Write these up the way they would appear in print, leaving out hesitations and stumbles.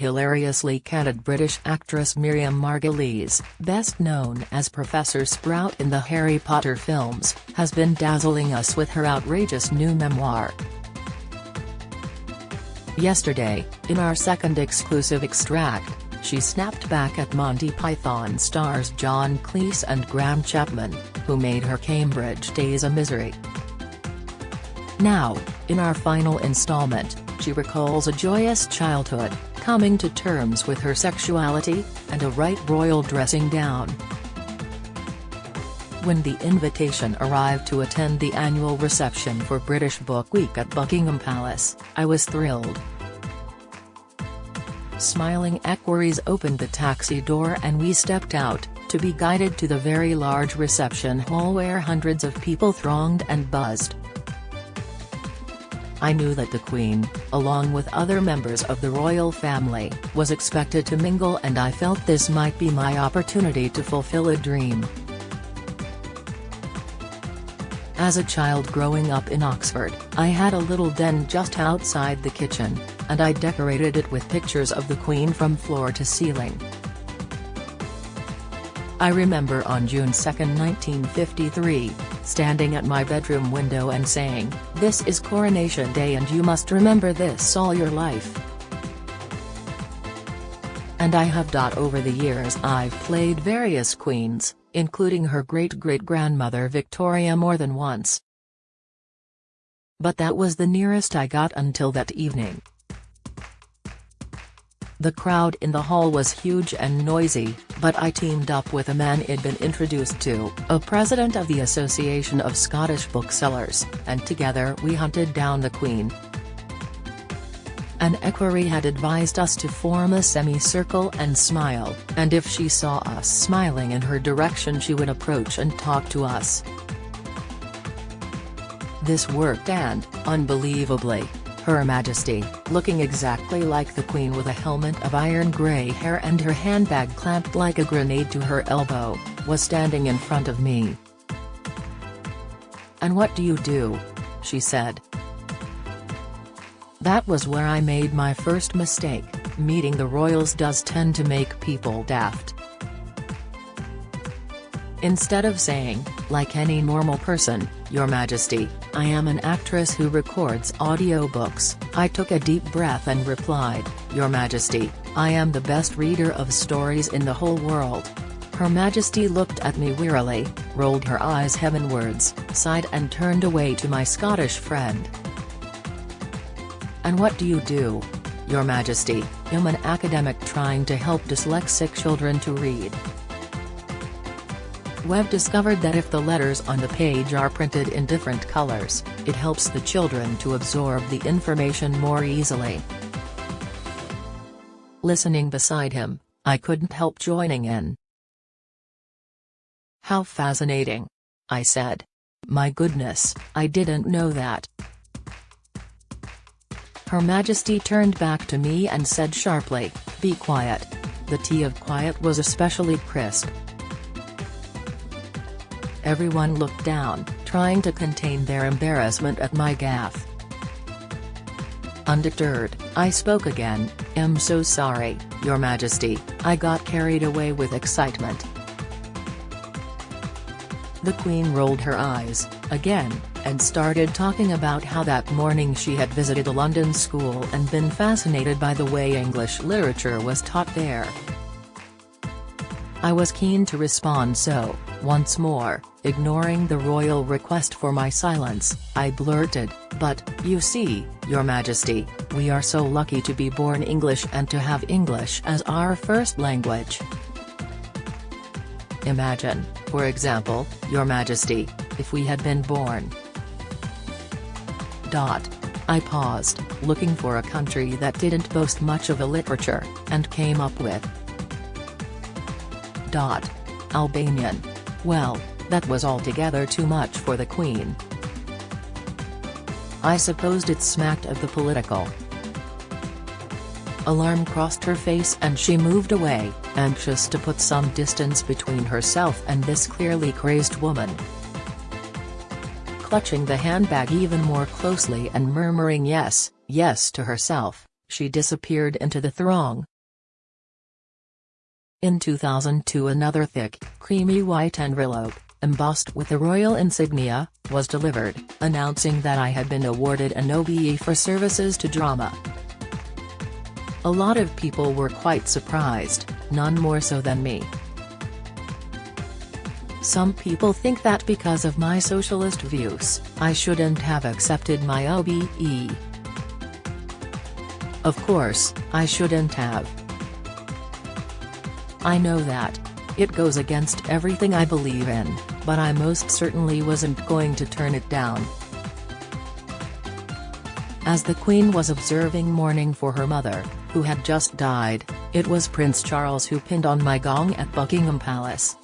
Hilariously candid British actress MIRIAM Margolyees, best known as Professor Sprout in the Harry Potter films, has been dazzling us with her outrageous new memoir. Yesterday, in our second exclusive extract, she snapped back at Monty Python stars John Cleese and Graham Chapman, who made her Cambridge days a misery. Now, in our final installment, she recalls a joyous childhood, coming to terms with her sexuality, and a right royal dressing down. When the invitation arrived to attend the annual reception for British Book Week at Buckingham Palace, I was thrilled. Smiling equerries opened the taxi door and we stepped out, to be guided to the very large reception hall where hundreds of people thronged and buzzed. I knew that the Queen, along with other members of the royal family, was expected to mingle, and I felt this might be my opportunity to fulfill a dream. As a child growing up in Oxford, I had a little den just outside the kitchen, and I decorated it with pictures of the Queen from floor to ceiling. I remember on June 2, 1953, standing at my bedroom window and saying, "This is Coronation Day and you must remember this all your life." And I have. Over the years I've played various queens, including her great-great-grandmother Victoria more than once. But that was the nearest I got until that evening. The crowd in the hall was huge and noisy, but I teamed up with a man I'd been introduced to, a president of the Association of Scottish Booksellers, and together we hunted down the Queen. An equerry had advised us to form a semicircle and smile, and if she saw us smiling in her direction she would approach and talk to us. This worked, and, unbelievably, Her Majesty, looking exactly like the Queen with a helmet of iron grey hair and her handbag clamped like a grenade to her elbow, was standing in front of me. "And what do you do?" she said. That was where I made my first mistake. Meeting the royals does tend to make people daft. Instead of saying, like any normal person, "Your Majesty, I am an actress who records audiobooks," I took a deep breath and replied, "Your Majesty, I am the best reader of stories in the whole world." Her Majesty looked at me wearily, rolled her eyes heavenwards, sighed and turned away to my Scottish friend. "And what do you do?" "Your Majesty, I'm an academic trying to help dyslexic children to read. We've discovered that if the letters on the page are printed in different colors, it helps the children to absorb the information more easily." Listening beside him, I couldn't help joining in. "How fascinating," I said. "My goodness, I didn't know that." Her Majesty turned back to me and said sharply, "Be quiet." The tea of quiet was especially crisp. Everyone looked down, trying to contain their embarrassment at my gaffe. Undeterred, I spoke again, "I'm so sorry, Your Majesty, I got carried away with excitement." The Queen rolled her eyes, again, and started talking about how that morning she had visited a London school and been fascinated by the way English literature was taught there. I was keen to respond, so, once more, ignoring the royal request for my silence, I blurted, "But, you see, Your Majesty, we are so lucky to be born English and to have English as our first language. Imagine, for example, Your Majesty, if we had been born." I paused, looking for a country that didn't boast much of a literature, and came up with Albanian. Well, that was altogether too much for the Queen. I supposed it smacked of the political. Alarm crossed her face and she moved away, anxious to put some distance between herself and this clearly crazed woman. Clutching the handbag even more closely and murmuring yes, yes to herself, she disappeared into the throng, In 2002 another thick, creamy white envelope, embossed with the royal insignia, was delivered, announcing that I had been awarded an OBE for services to drama. A lot of people were quite surprised, none more so than me. Some people think that because of my socialist views, I shouldn't have accepted my OBE. Of course, I shouldn't have. I know that. It goes against everything I believe in, but I most certainly wasn't going to turn it down. As the Queen was observing mourning for her mother, who had just died, it was Prince Charles who pinned on my gong at Buckingham Palace.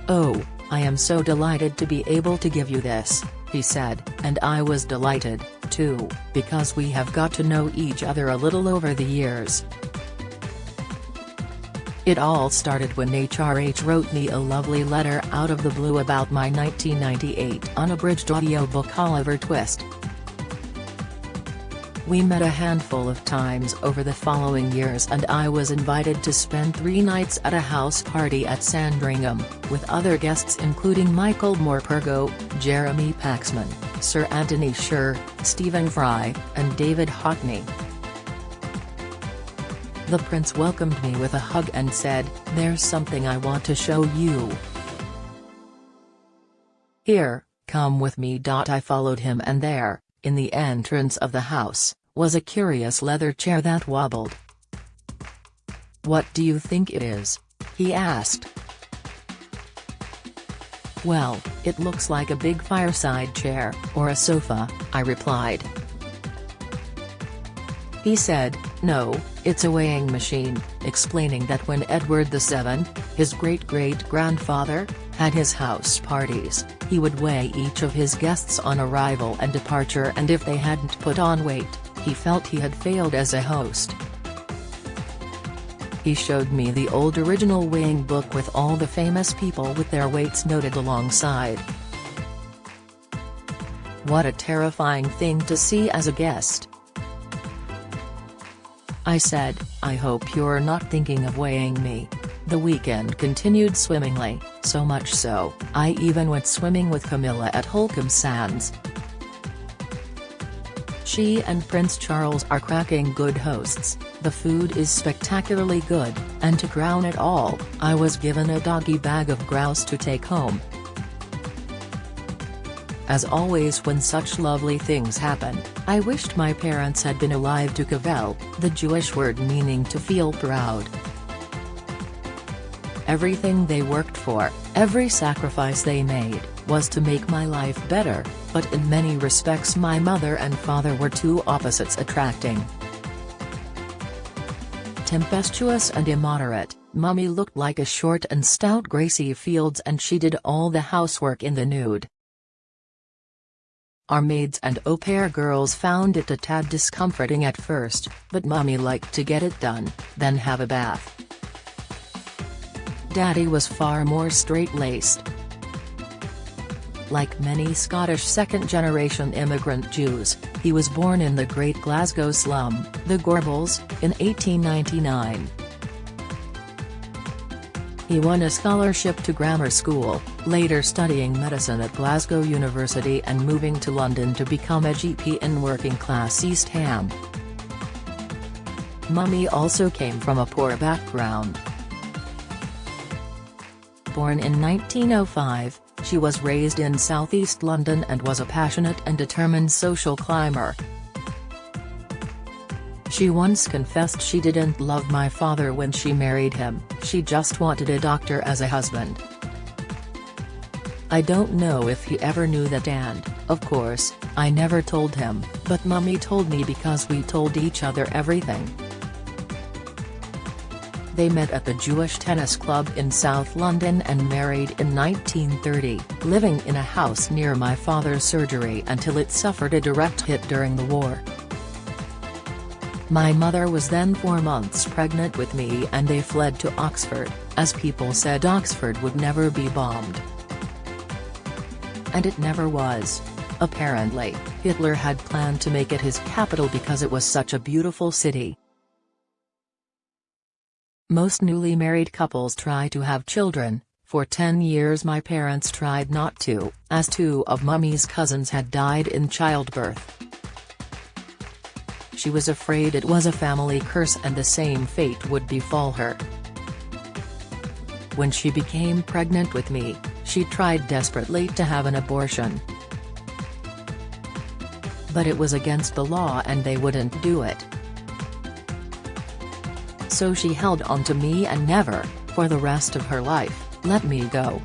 "Oh, I am so delighted to be able to give you this," he said, and I was delighted, too, because we have got to know each other a little over the years. It all started when HRH wrote me a lovely letter out of the blue about my 1998 unabridged audiobook Oliver Twist. We met a handful of times over the following years and I was invited to spend 3 nights at a house party at Sandringham, with other guests including Michael Morpurgo, Jeremy Paxman, Sir Anthony Sher, Stephen Fry, and David Hockney. The Prince welcomed me with a hug and said, "There's something I want to show you. Here, come with me." I followed him and there, in the entrance of the house, was a curious leather chair that wobbled. "What do you think it is?" he asked. "Well, it looks like a big fireside chair, or a sofa," I replied. He said, "No, it's a weighing machine," explaining that when Edward VII, his great-great-grandfather, had his house parties, he would weigh each of his guests on arrival and departure, and if they hadn't put on weight, he felt he had failed as a host. He showed me the old original weighing book with all the famous people with their weights noted alongside. What a terrifying thing to see as a guest. I said, "I hope you're not thinking of weighing me." The weekend continued swimmingly, so much so, I even went swimming with Camilla at Holcombe Sands. She and Prince Charles are cracking good hosts, the food is spectacularly good, and to crown it all, I was given a doggy bag of grouse to take home. As always when such lovely things happen, I wished my parents had been alive to kavel, the Jewish word meaning to feel proud. Everything they worked for, every sacrifice they made, was to make my life better, but in many respects my mother and father were two opposites attracting. Tempestuous and immoderate, Mummy looked like a short and stout Gracie Fields and she did all the housework in the nude. Our maids and au pair girls found it a tad discomforting at first, but Mummy liked to get it done, then have a bath. Daddy was far more straight-laced. Like many Scottish second-generation immigrant Jews, he was born in the Great Glasgow slum, the Gorbals, in 1899. He won a scholarship to grammar school, later studying medicine at Glasgow University and moving to London to become a GP in working-class East Ham. Mummy also came from a poor background. Born in 1905, she was raised in southeast London and was a passionate and determined social climber. She once confessed she didn't love my father when she married him, she just wanted a doctor as a husband. I don't know if he ever knew that and, of course, I never told him, but Mummy told me because we told each other everything. They met at the Jewish Tennis Club in South London and married in 1930, living in a house near my father's surgery until it suffered a direct hit during the war. My mother was then 4 months pregnant with me and they fled to Oxford, as people said Oxford would never be bombed. And it never was. Apparently, Hitler had planned to make it his capital because it was such a beautiful city. Most newly married couples try to have children. For 10 years my parents tried not to, as 2 of Mummy's cousins had died in childbirth. She was afraid it was a family curse and the same fate would befall her. When she became pregnant with me, she tried desperately to have an abortion. But it was against the law and they wouldn't do it. So she held on to me and never, for the rest of her life, let me go.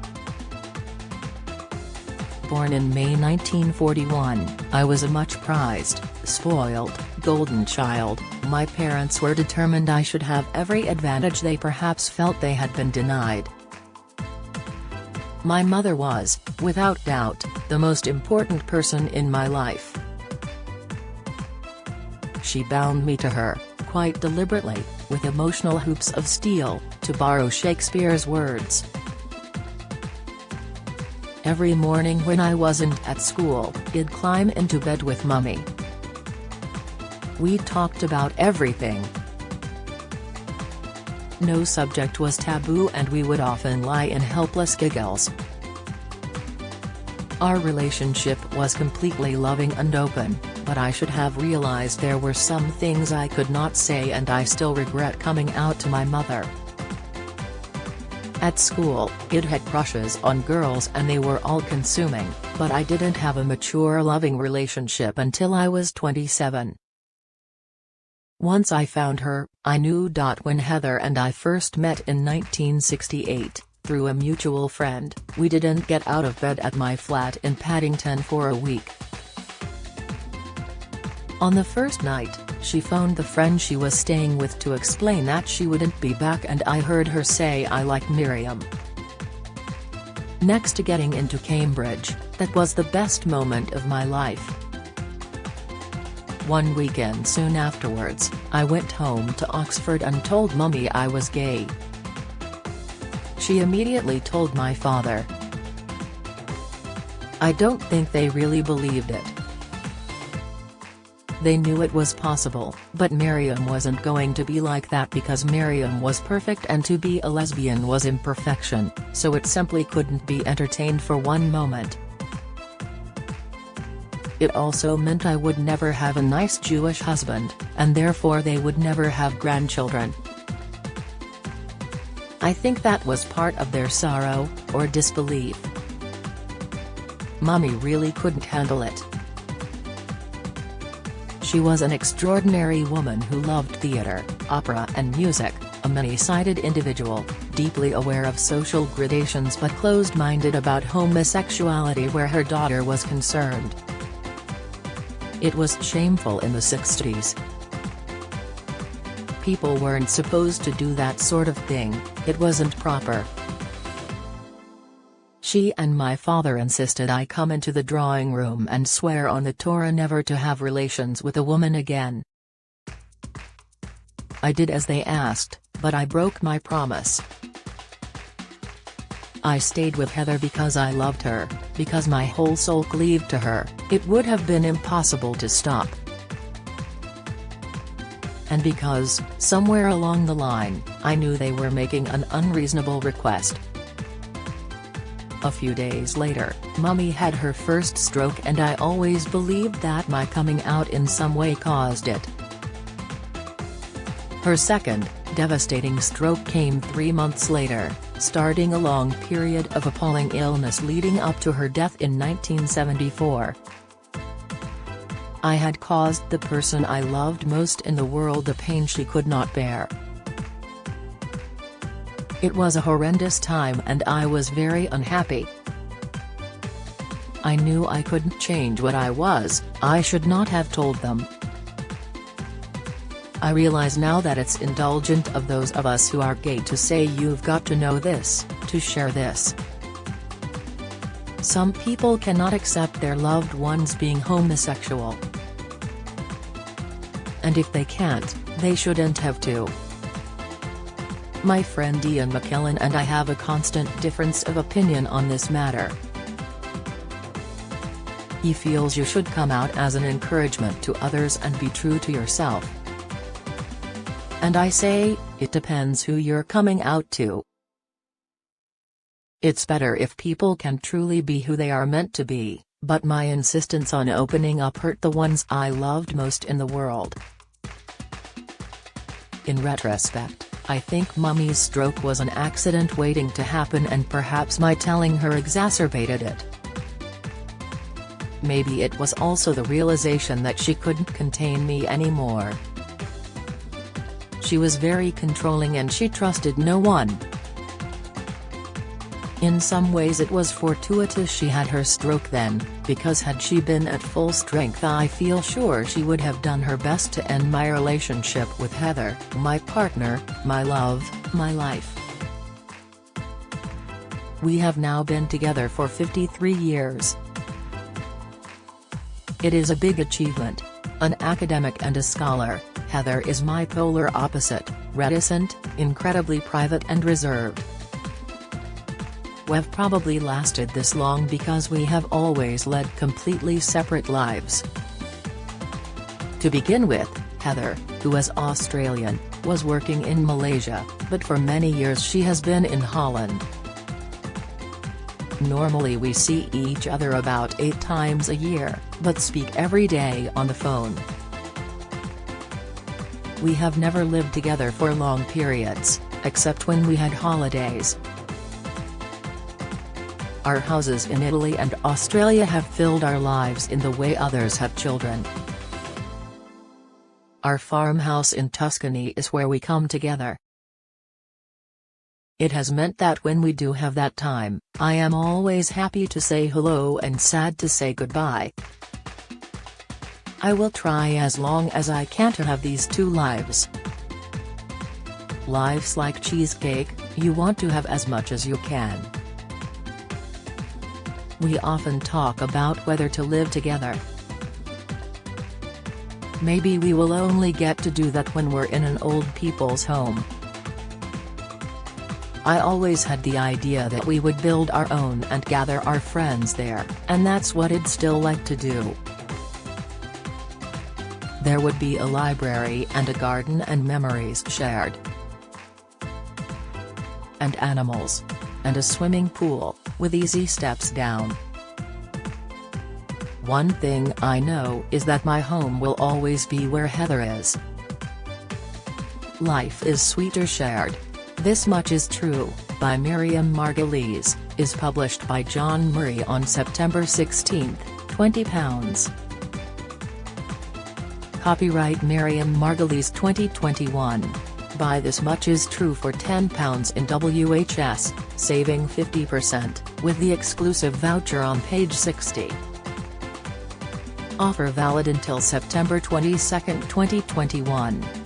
Born in May 1941, I was a much prized, spoiled, golden child. My parents were determined I should have every advantage they perhaps felt they had been denied. My mother was, without doubt, the most important person in my life. She bound me to her, quite deliberately, with emotional hoops of steel, to borrow Shakespeare's words. Every morning when I wasn't at school, I'd climb into bed with Mummy. We talked about everything. No subject was taboo and we would often lie in helpless giggles. Our relationship was completely loving and open, but I should have realized there were some things I could not say and I still regret coming out to my mother. At school, I'd had crushes on girls and they were all-consuming, but I didn't have a mature loving relationship until I was 27. Once I found her, I knew. When Heather and I first met in 1968, through a mutual friend, we didn't get out of bed at my flat in Paddington for a week. On the first night, she phoned the friend she was staying with to explain that she wouldn't be back and I heard her say I like Miriam. Next to getting into Cambridge, that was the best moment of my life. One weekend soon afterwards, I went home to Oxford and told Mummy I was gay. She immediately told my father. I don't think they really believed it. They knew it was possible, but Miriam wasn't going to be like that because Miriam was perfect and to be a lesbian was imperfection, so it simply couldn't be entertained for one moment. It also meant I would never have a nice Jewish husband, and therefore they would never have grandchildren. I think that was part of their sorrow, or disbelief. Mummy really couldn't handle it. She was an extraordinary woman who loved theater, opera and music, a many-sided individual, deeply aware of social gradations but closed-minded about homosexuality where her daughter was concerned. It was shameful in the 60s. People weren't supposed to do that sort of thing, it wasn't proper. She and my father insisted I come into the drawing room and swear on the Torah never to have relations with a woman again. I did as they asked, but I broke my promise. I stayed with Heather because I loved her, because my whole soul cleaved to her. It would have been impossible to stop. And because, somewhere along the line, I knew they were making an unreasonable request. A few days later, Mummy had her first stroke and I always believed that my coming out in some way caused it. Her second, devastating stroke came 3 months later, starting a long period of appalling illness leading up to her death in 1974. I had caused the person I loved most in the world a pain she could not bear. It was a horrendous time and I was very unhappy. I knew I couldn't change what I was, I should not have told them. I realize now that it's indulgent of those of us who are gay to say you've got to know this, to share this. Some people cannot accept their loved ones being homosexual. And if they can't, they shouldn't have to. My friend Ian McKellen and I have a constant difference of opinion on this matter. He feels you should come out as an encouragement to others and be true to yourself. And I say, It depends who you're coming out to. It's better if people can truly be who they are meant to be, but my insistence on opening up hurt the ones I loved most in the world. In retrospect, I think Mummy's stroke was an accident waiting to happen, and perhaps my telling her exacerbated it. Maybe it was also the realization that she couldn't contain me anymore. She was very controlling and she trusted no one. In some ways it was fortuitous she had her stroke then, because had she been at full strength I feel sure she would have done her best to end my relationship with Heather, my partner, my love, my life. We have now been together for 53 years. It is a big achievement. An academic and a scholar, Heather is my polar opposite, reticent, incredibly private and reserved. We've probably lasted this long because we have always led completely separate lives. To begin with, Heather, who is Australian, was working in Malaysia, but for many years she has been in Holland. Normally we see each other about 8 times a year, but speak every day on the phone. We have never lived together for long periods, except when we had holidays. Our houses in Italy and Australia have filled our lives in the way others have children. Our farmhouse in Tuscany is where we come together. It has meant that when we do have that time, I am always happy to say hello and sad to say goodbye. I will try as long as I can to have these two lives. Life's like cheesecake, you want to have as much as you can. We often talk about whether to live together. Maybe we will only get to do that when we're in an old people's home. I always had the idea that we would build our own and gather our friends there, and that's what I'd still like to do. There would be a library and a garden and memories shared. And animals. And a swimming pool, with easy steps down. One thing I know is that my home will always be where Heather is. Life is sweeter shared. This Much Is True, by MIRIAM Margolyees, is published by John Murray on September 16, £20. Copyright MIRIAM Margolyees 2021. Buy This Much Is True for £10 in WHS, saving 50%, with the exclusive voucher on page 60. Offer valid until September 22, 2021.